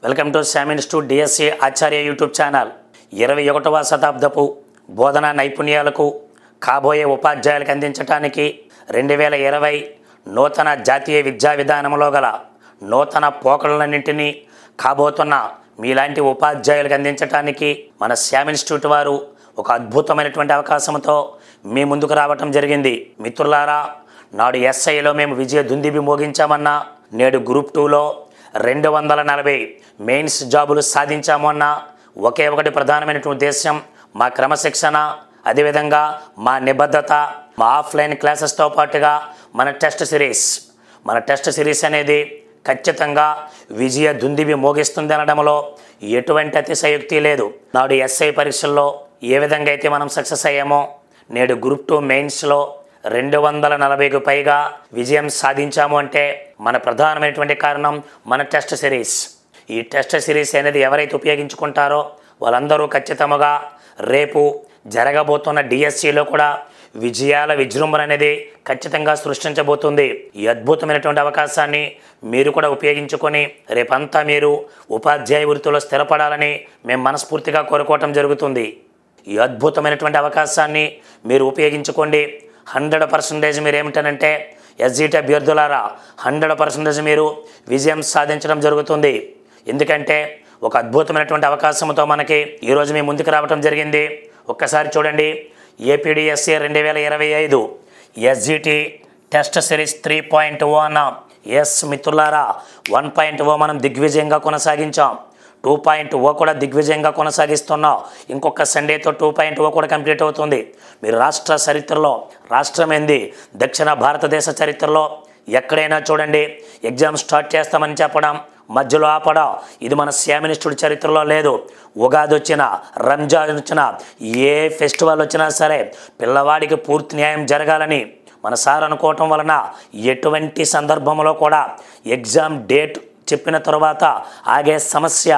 Welcome to Sam institute DSC Acharya YouTube channel. 21వ శతాబ్దపు బోధనా నైపుణ్యాలకు కాబోయే ఉపాధ్యాయులకు అందించడానికి 2020 నూతన జాతీయ విద్యా విధానంలో గల నూతన పోకడలన్నింటినీ కాబోతున్న మీలాంటి ఉపాధ్యాయులకు అందించడానికి మన శామ్ ఇన్స్టిట్యూట్ వారు ఒక అద్భుతమైనటువంటి అవకాశంతో మీ ముందుకు రావటం జరిగింది. మిత్రులారా, నాడు ఎస్ఐలో మేము విజయ దుందిబి మోగించామన్నా, నేడు గ్రూప్ 2లో 240 మెయిన్స్ జాబులు సాధించాము అన్న ఒకే ఒకటి ప్రధానమైనటువంటి ఉద్దేశం మా క్రమశిక్షణ, అదేవిధంగా మా నిబద్ధత, మా ఆఫ్లైన్ క్లాసెస్తో పాటుగా మన టెస్ట్ సిరీస్ అనేది ఖచ్చితంగా విజయ దుందిబి మోగిస్తుంది అనడంలో ఎటువంటి అతిశయోక్తి లేదు. నాడు ఎస్ఐ పరీక్షల్లో ఏ విధంగా అయితే మనం సక్సెస్ అయ్యామో, నేడు గ్రూప్ 2 మెయిన్స్లో 240కు పైగా విజయం సాధించాము అంటే మన ప్రధానమైనటువంటి కారణం మన టెస్ట్ సిరీస్. ఈ టెస్ట్ సిరీస్ అనేది ఎవరైతే ఉపయోగించుకుంటారో వాళ్ళందరూ ఖచ్చితంగా రేపు జరగబోతున్న డిఎస్సిలో కూడా విజయాల విజృంభణ అనేది ఖచ్చితంగా సృష్టించబోతుంది. ఈ అద్భుతమైనటువంటి అవకాశాన్ని మీరు కూడా ఉపయోగించుకొని రేపంతా మీరు ఉపాధ్యాయ వృత్తిలో స్థిరపడాలని మేము మనస్ఫూర్తిగా కోరుకోవటం జరుగుతుంది. ఈ అద్భుతమైనటువంటి అవకాశాన్ని మీరు ఉపయోగించుకోండి. 100% మీరు ఏమిటనంటే ఎస్జిటి అభ్యర్థులారా 100% మీరు విజయం సాధించడం జరుగుతుంది. ఎందుకంటే ఒక అద్భుతమైనటువంటి అవకాశంతో మనకి ఈరోజు మీ ముందుకు రావడం జరిగింది. ఒక్కసారి చూడండి, ఏపీడిఎస్సి 2025 ఎస్జిటి టెస్ట్ సిరీస్ 3.0 అన్న. ఎస్ మిత్రులారా, 1.0 మనం దిగ్విజయంగా కొనసాగించాం, 2.0 కూడా దిగ్విజయంగా కొనసాగిస్తున్నాం. ఇంకొక సండేతో 2.0 కూడా కంప్లీట్ అవుతుంది. మీరు రాష్ట్ర చరిత్రలో, రాష్ట్రం ఏంది దక్షిణ భారతదేశ చరిత్రలో ఎక్కడైనా చూడండి, ఎగ్జామ్ స్టార్ట్ చేస్తామని చెప్పడం, మధ్యలో ఆపడం, ఇది మన శామ్ ఇన్స్టిట్యూట్ చరిత్రలో లేదు. ఉగాది వచ్చినా, రంజాన్ వచ్చినా, ఏ ఫెస్టివల్ వచ్చినా సరే పిల్లవాడికి పూర్తి న్యాయం జరగాలని మన సార్ అనుకోవటం వలన ఎటువంటి సందర్భంలో కూడా ఎగ్జామ్ డేట్ చెప్పిన తర్వాత ఆగే సమస్య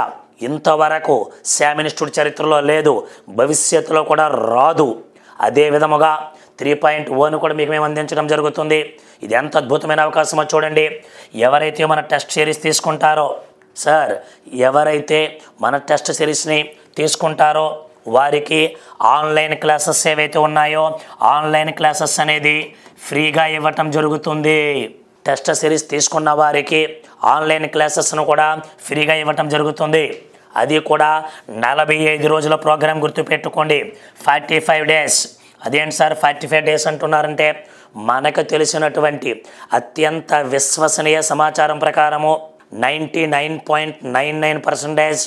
ఇంతవరకు శామ్ ఇన్స్టిట్యూట్ చరిత్రలో లేదు, భవిష్యత్తులో కూడా రాదు. అదే విధముగా 3.0ను కూడా మీకు మేము అందించడం జరుగుతుంది. ఇది ఎంత అద్భుతమైన అవకాశమో చూడండి. ఎవరైతే మన టెస్ట్ సిరీస్ తీసుకుంటారో, సార్ ఎవరైతే మన టెస్ట్ సిరీస్ని తీసుకుంటారో వారికి ఆన్లైన్ క్లాసెస్ ఏవైతే ఉన్నాయో ఆన్లైన్ క్లాసెస్ అనేది ఫ్రీగా ఇవ్వటం జరుగుతుంది. టెస్ట్ సిరీస్ తీసుకున్న వారికి ఆన్లైన్ క్లాసెస్ను కూడా ఫ్రీగా ఇవ్వటం జరుగుతుంది. అది కూడా 45 రోజుల ప్రోగ్రాం. గుర్తుపెట్టుకోండి, 45 డేస్. అదేంటి సార్ 45 డేస్ అంటున్నారంటే, మనకు తెలిసినటువంటి అత్యంత విశ్వసనీయ సమాచారం ప్రకారము 99.99%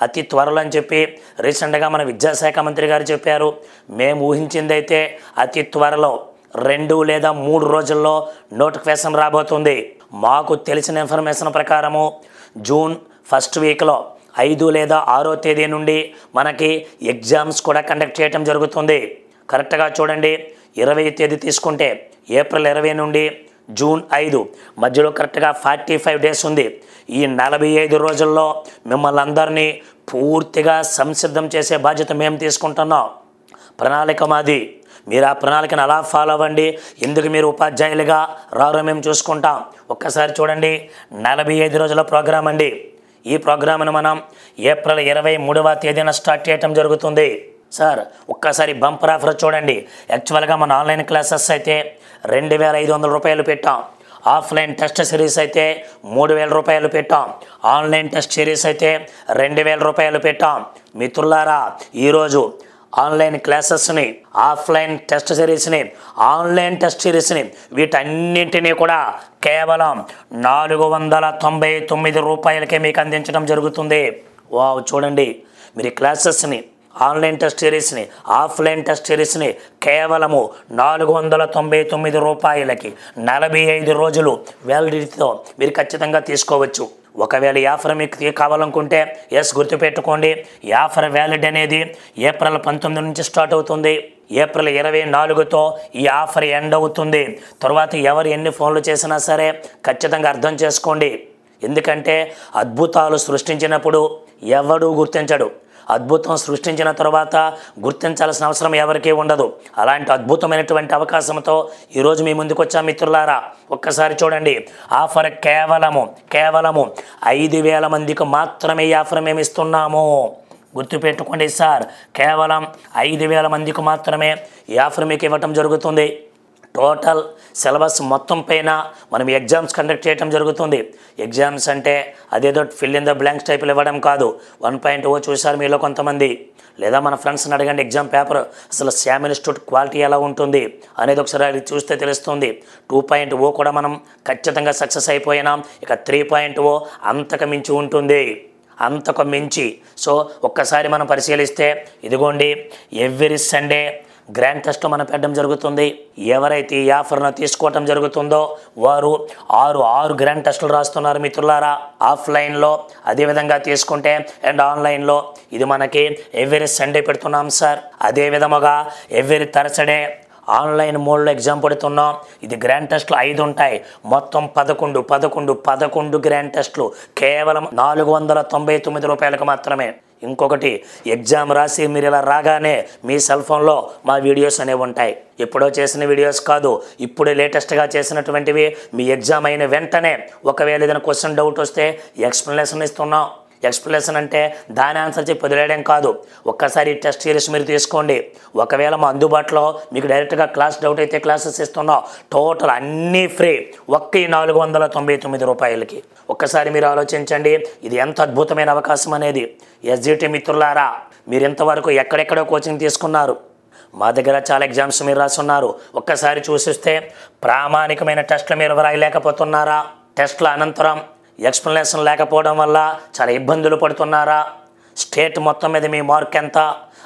అతి త్వరలో అని చెప్పి రీసెంట్గా మన విద్యాశాఖ మంత్రి గారు చెప్పారు. మేము ఊహించిందైతే అతి త్వరలో 2 లేదా 3 రోజుల్లో నోటిఫికేషన్ రాబోతుంది. మాకు తెలిసిన ఇన్ఫర్మేషన్ ప్రకారము జూన్ ఫస్ట్ వీక్లో 5 లేదా 6వ తేదీ నుండి మనకి ఎగ్జామ్స్ కూడా కండక్ట్ చేయడం జరుగుతుంది. కరెక్ట్గా చూడండి, 20వ తేదీ తీసుకుంటే ఏప్రిల్ 20 నుండి జూన్ 5 మధ్యలో కరెక్ట్గా 45 డేస్ ఉంది. ఈ 45 రోజుల్లో మిమ్మల్ని అందరినీ పూర్తిగా సంసిద్ధం చేసే బాధ్యత మేము తీసుకుంటున్నాం. ప్రణాళిక మాది. మీరు ఆ ప్రణాళికను అలా ఫాలో అవ్వండి. ఎందుకు మీరు ఉపాధ్యాయులుగా రారో మేము చూసుకుంటాం. ఒక్కసారి చూడండి, 45 రోజుల ప్రోగ్రాం అండి. ఈ ప్రోగ్రామ్ను మనం ఏప్రిల్ 23వ తేదీన స్టార్ట్ చేయటం జరుగుతుంది. సార్ ఒక్కసారి బంపర్ ఆఫర్ చూడండి. యాక్చువల్గా మన ఆన్లైన్ క్లాసెస్ అయితే 2,500 రూపాయలు పెట్టాం. ఆఫ్లైన్ టెస్ట్ సిరీస్ అయితే 3,000 రూపాయలు పెట్టాం. ఆన్లైన్ టెస్ట్ సిరీస్ అయితే 2,000 రూపాయలు పెట్టాం. మిత్రులారా, ఈరోజు ఆన్లైన్ క్లాసెస్ని, ఆఫ్లైన్ టెస్ట్ సిరీస్ని, ఆన్లైన్ టెస్ట్ సిరీస్ని వీటన్నింటినీ కూడా కేవలం 499 రూపాయలకే మీకు అందించడం జరుగుతుంది. వావ్, చూడండి, మీరు క్లాసెస్ని, ఆన్లైన్ టెస్ట్ సిరీస్ని, ఆఫ్లైన్ టెస్ట్ సిరీస్ని కేవలము 499 రూపాయలకి 45 రోజులు వ్యాలిడిటీతో మీరు ఖచ్చితంగా తీసుకోవచ్చు. ఒకవేళ ఈ ఆఫర్ మీకు కావాలనుకుంటే ఎస్ గుర్తుపెట్టుకోండి, ఈ ఆఫర్ వ్యాలిడ్ అనేది ఏప్రిల్ 19 నుంచి స్టార్ట్ అవుతుంది. ఏప్రిల్ 24తో ఈ ఆఫర్ ఎండ్ అవుతుంది. తర్వాత ఎవరు ఎన్ని ఫోన్లు చేసినా సరే ఖచ్చితంగా అర్థం చేసుకోండి. ఎందుకంటే అద్భుతాలు సృష్టించినప్పుడు ఎవడూ గుర్తించడు. అద్భుతం సృష్టించిన తర్వాత గుర్తించాల్సిన అవసరం ఎవరికీ ఉండదు. అలాంటి అద్భుతమైనటువంటి అవకాశంతో ఈరోజు మీ ముందుకు వచ్చాం మిత్రులారా. ఒక్కసారి చూడండి, ఆఫర్ కేవలము 5,000 మందికి మాత్రమే ఈ ఆఫర్ మేము ఇస్తున్నాము. గుర్తుపెట్టుకోండి సార్, కేవలం 5,000 మందికి మాత్రమే ఈ ఆఫర్ మీకు ఇవ్వటం జరుగుతుంది. టోటల్ సిలబస్ మొత్తం పైన మనం ఎగ్జామ్స్ కండక్ట్ చేయడం జరుగుతుంది. ఎగ్జామ్స్ అంటే అదేదో ఫిల్ ఇన్ ద బ్లాంక్స్ టైపులు ఇవ్వడం కాదు. 1.0 చూశారు మీలో కొంతమంది, లేదా మన ఫ్రెండ్స్ని అడగండి ఎగ్జామ్ పేపర్ అసలు శ్యామ్ ఇన్స్టిట్యూట్ క్వాలిటీ ఎలా ఉంటుంది అనేది ఒకసారి చూస్తే తెలుస్తుంది. 2.0 కూడా మనం ఖచ్చితంగా సక్సెస్ అయిపోయినాం. ఇక 3.0 అంతకు మించి ఉంటుంది, అంతకు మించి. సో ఒక్కసారి మనం పరిశీలిస్తే ఇదిగోండి, ఎవ్రీ సండే గ్రాండ్ టెస్ట్ మనం పెట్టడం జరుగుతుంది. ఎవరైతే ఈ ఆఫర్ను తీసుకోవటం జరుగుతుందో వారు 6 గ్రాండ్ టెస్టులు రాస్తున్నారు మిత్రులారా. ఆఫ్లైన్లో అదేవిధంగా తీసుకుంటే అండ్ ఆన్లైన్లో ఇది మనకి ఎవ్రీ సండే పెడుతున్నాం సార్. అదే విధముగా ఎవ్రీ థర్స్డే ఆన్లైన్ మోడ్లో ఎగ్జామ్ పెడుతున్నాం. ఇది గ్రాండ్ టెస్ట్లు 5 ఉంటాయి. మొత్తం 11 గ్రాండ్ టెస్ట్లు కేవలం 499 రూపాయలకు మాత్రమే. ఇంకొకటి, ఎగ్జామ్ రాసి మీరు ఇలా రాగానే మీ సెల్ ఫోన్లో మా వీడియోస్ అనేవి ఉంటాయి. ఎప్పుడో చేసిన వీడియోస్ కాదు, ఇప్పుడే లేటెస్ట్గా చేసినటువంటివి. మీ ఎగ్జామ్ అయిన వెంటనే ఒకవేళ ఏదైనా క్వశ్చన్ డౌట్ వస్తే ఎక్స్ప్లెనేషన్ ఇస్తున్నాం. ఎక్స్ప్లెనేషన్ అంటే దాని ఆన్సర్ చెప్పి వదిలేయడం కాదు. ఒక్కసారి టెస్ట్ సిరీస్ మీరు తీసుకోండి. ఒకవేళ మా అందుబాటులో మీకు డైరెక్ట్గా క్లాస్ డౌట్ అయితే క్లాసెస్ ఇస్తున్నాం. టోటల్ అన్నీ ఫ్రీ, ఒక్క 499 రూపాయలకి. ఒక్కసారి మీరు ఆలోచించండి, ఇది ఎంత అద్భుతమైన అవకాశం అనేది. ఎస్జిటి మిత్రులారా, మీరు ఇంతవరకు ఎక్కడెక్కడో కోచింగ్ తీసుకున్నారు, మా దగ్గర చాలా ఎగ్జామ్స్ మీరు రాస్తున్నారు. ఒక్కసారి చూసిస్తే ప్రామాణికమైన టెస్టులు మీరు రాయలేకపోతున్నారా? టెస్టుల అనంతరం ఎక్స్ప్లెనేషన్ లేకపోవడం వల్ల చాలా ఇబ్బందులు పడుతున్నారా? స్టేట్ మొత్తం మీద మీ మార్క్ ఎంత?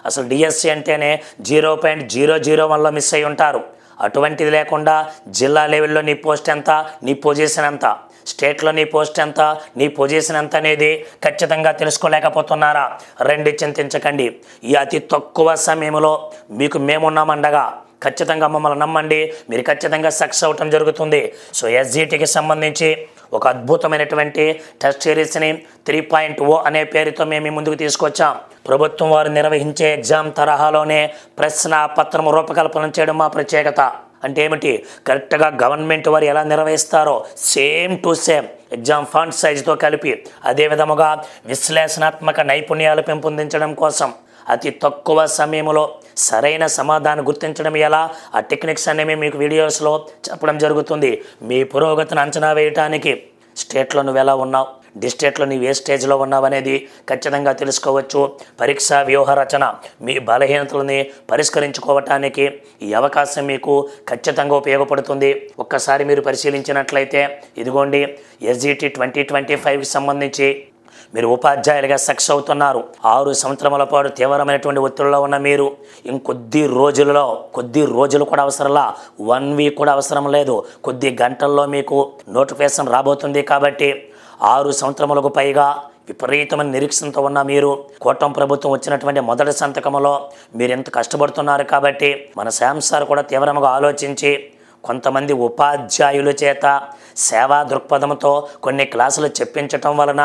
అసలు డిఎస్సి అంటేనే 0.001లో మిస్ అయి ఉంటారు. అటువంటిది లేకుండా జిల్లా లెవెల్లో నీ పోస్ట్ ఎంత, నీ పొజిషన్ ఎంత, స్టేట్లో నీ పోస్ట్ ఎంత, నీ పొజిషన్ ఎంత అనేది ఖచ్చితంగా తెలుసుకోలేకపోతున్నారా? రండి, చింతించకండి. ఈ అతి తక్కువ సమయంలో మీకు మేమున్నామండగా ఖచ్చితంగా మమ్మల్ని నమ్మండి, మీరు ఖచ్చితంగా సక్సెస్ అవటం జరుగుతుంది. సో ఎస్జిటికి సంబంధించి ఒక అద్భుతమైనటువంటి టెస్ట్ సిరీస్ని 3.0 అనే పేరుతో మేము ముందుకు తీసుకొచ్చాం. ప్రభుత్వం వారు నిర్వహించే ఎగ్జామ్ తరహాలోనే ప్రశ్నాపత్రం రూపకల్పన చేయడం మా ప్రత్యేకత. అంటే ఏమిటి? కరెక్ట్గా గవర్నమెంట్ వారు ఎలా నిర్వహిస్తారో same to same exam font సైజుతో కలిపి అదే విధముగా విశ్లేషణాత్మక నైపుణ్యాలు పెంపొందించడం కోసం అతి తక్కువ సమయంలో సరైన సమాధానం గుర్తించడం ఎలా, ఆ టెక్నిక్స్ అనేవి మీకు వీడియోస్లో చెప్పడం జరుగుతుంది. మీ పురోగతిని అంచనా వేయటానికి స్టేట్లో నువ్వు ఎలా ఉన్నావు, డిస్ట్రిక్ట్లో నీవు ఏ స్టేజ్లో ఉన్నావు అనేది ఖచ్చితంగా తెలుసుకోవచ్చు. పరీక్షా వ్యూహ రచన, మీ బలహీనతలని పరిష్కరించుకోవటానికి ఈ అవకాశం మీకు ఖచ్చితంగా ఉపయోగపడుతుంది. ఒక్కసారి మీరు పరిశీలించినట్లయితే ఇదిగోండి, ఎస్జిటి 2025కి సంబంధించి మీరు ఉపాధ్యాయులుగా సక్సెస్ అవుతున్నారు. 6 సంవత్సరముల పాటు తీవ్రమైనటువంటి ఒత్తిడిలో ఉన్న మీరు ఇంకొద్ది రోజులు కూడా అవసరంలా, 1 వీక్ కూడా అవసరం లేదు, కొద్ది గంటల్లో మీకు నోటిఫికేషన్ రాబోతుంది. కాబట్టి 6 సంవత్సరములకు పైగా విపరీతమైన నిరీక్షణతో ఉన్న మీరు కూటమి ప్రభుత్వం వచ్చినటువంటి మొదటి సంతకంలో మీరు ఎంత కష్టపడుతున్నారు. కాబట్టి మన శ్యామ్ సార్ కూడా తీవ్రంగా ఆలోచించి కొంతమంది ఉపాధ్యాయుల చేత సేవా దృక్పథంతో కొన్ని క్లాసులు చెప్పించటం వలన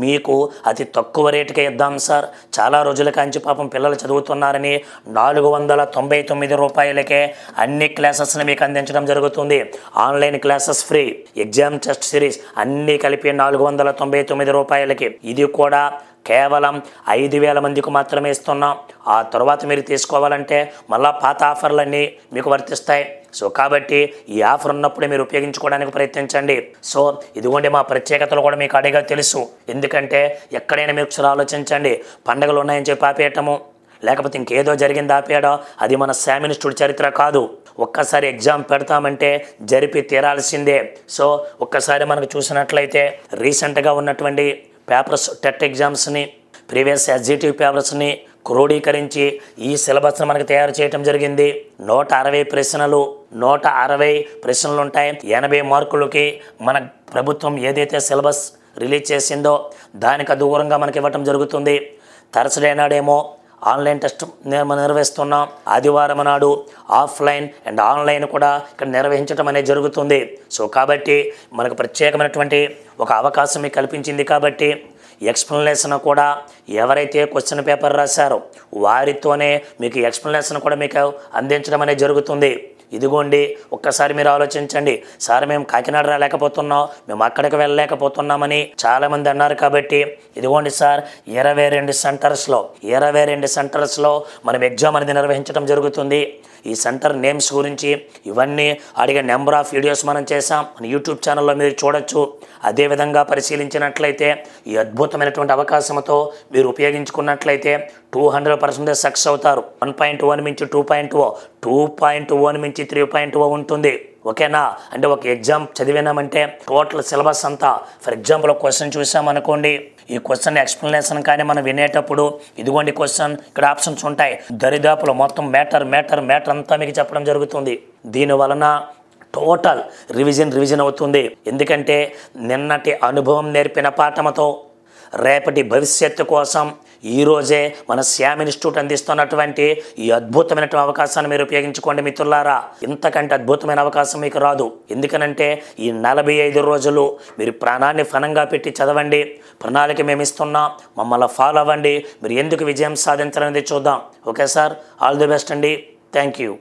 మీకు అతి తక్కువ రేటుకే ఇద్దాం సార్, చాలా రోజుల కాంచి పాపం పిల్లలు చదువుతున్నారని 499 రూపాయలకే అన్ని క్లాసెస్ని మీకు అందించడం జరుగుతుంది. Online classes free, exam test series అన్నీ కలిపి 499 రూపాయలకి. ఇది కూడా కేవలం 5,000 మందికి మాత్రమే ఇస్తున్నాం. ఆ తర్వాత మీరు తీసుకోవాలంటే మళ్ళా పాత ఆఫర్లన్నీ మీకు వర్తిస్తాయి. సో కాబట్టి ఈ ఆఫర్ ఉన్నప్పుడే మీరు ఉపయోగించుకోవడానికి ప్రయత్నించండి. సో ఇదిగోండి, మా ప్రత్యేకతలు కూడా మీకు అడిగా తెలుసు. ఎందుకంటే ఎక్కడైనా మీరు ఒకసారి ఆలోచించండి, పండుగలు ఉన్నాయని చెప్పి ఆపేయటము, లేకపోతే ఇంకేదో జరిగింది ఆపేయడం, అది మన శ్యామ్ ఇన్స్టిట్యూట్ చరిత్ర కాదు. ఒక్కసారి ఎగ్జామ్ పెడతామంటే జరిపి తీరాల్సిందే. సో ఒక్కసారి మనకు చూసినట్లయితే రీసెంట్గా ఉన్నటువంటి పేపర్స్, టెట్ ఎగ్జామ్స్ని, ప్రీవియస్ ఎస్జిటి పేపర్స్ని క్రోడీకరించి ఈ సిలబస్ని మనకు తయారు చేయడం జరిగింది. 160 ప్రశ్నలు ఉంటాయి. 80 మార్కులకి మన ప్రభుత్వం ఏదైతే సిలబస్ రిలీజ్ చేసిందో దానికి దూరంగా మనకి ఇవ్వటం జరుగుతుంది. థర్స్డే నాడేమో ఆన్లైన్ టెస్ట్ నిర్వహిస్తున్నాం. ఆదివారం నాడు ఆఫ్లైన్ అండ్ ఆన్లైన్ కూడా ఇక్కడ నిర్వహించడం అనేది జరుగుతుంది. సో కాబట్టి మనకు ప్రత్యేకమైనటువంటి ఒక అవకాశం మీకు కల్పించింది. కాబట్టి ఎక్స్ప్లెనేషన్ కూడా ఎవరైతే క్వశ్చన్ పేపర్ రాశారో వారితోనే మీకు ఎక్స్ప్లెనేషన్ కూడా మీకు అందించడం అనేది జరుగుతుంది. ఇదిగోండి, ఒక్కసారి మీరు ఆలోచించండి. సార్ మేము కాకినాడ రాలేకపోతున్నాం, మేము అక్కడికి వెళ్ళలేకపోతున్నామని చాలామంది అన్నారు. కాబట్టి ఇదిగోండి సార్, 22 సెంటర్స్లో మనం ఎగ్జామ్ అనేది నిర్వహించడం జరుగుతుంది. ఈ సెంటర్ నేమ్స్ గురించి ఇవన్నీ అడిగే నెంబర్ ఆఫ్ వీడియోస్ మనం చేసాం, మన యూట్యూబ్ ఛానల్లో మీరు చూడొచ్చు. అదేవిధంగా పరిశీలించినట్లయితే ఈ అద్భుతమైనటువంటి అవకాశంతో మీరు ఉపయోగించుకున్నట్లయితే 200% సక్సెస్ అవుతారు. 1.1 మించి 2.0, 2.1 మించి 3.0 ఉంటుంది. ఓకేనా? అంటే ఒక ఎగ్జామ్ చదివినామంటే టోటల్ సిలబస్ అంతా, ఫర్ ఎగ్జాంపుల్ ఒక క్వశ్చన్ చూసామనుకోండి, ఈ క్వశ్చన్ ఎక్స్ప్లెనేషన్ కానీ మనం వినేటప్పుడు ఇదిగోండి క్వశ్చన్, ఇక్కడ ఆప్షన్స్ ఉంటాయి. దరిదాపులో మొత్తం మ్యాటర్ అంతా మీకు చెప్పడం జరుగుతుంది. దీనివలన టోటల్ రివిజన్ అవుతుంది. ఎందుకంటే నిన్నటి అనుభవం నేర్పిన పాఠంతో రేపటి భవిష్యత్తు కోసం ఈరోజే మన శ్యామ్ ఇన్స్టిట్యూట్ అందిస్తున్నటువంటి ఈ అద్భుతమైనటువంటి అవకాశాన్ని మీరు ఉపయోగించుకోండి మిత్రులారా. ఇంతకంటే అద్భుతమైన అవకాశం మీకు రాదు. ఎందుకనంటే ఈ 45 రోజులు మీరు ప్రాణాన్ని ఫనంగా పెట్టి చదవండి. ప్రణాళిక మేము ఇస్తున్నాం, మమ్మల్ని ఫాలో అవ్వండి. మీరు ఎందుకు విజయం సాధించాలనేది చూద్దాం. Okay sir, all the best అండి. Thank you.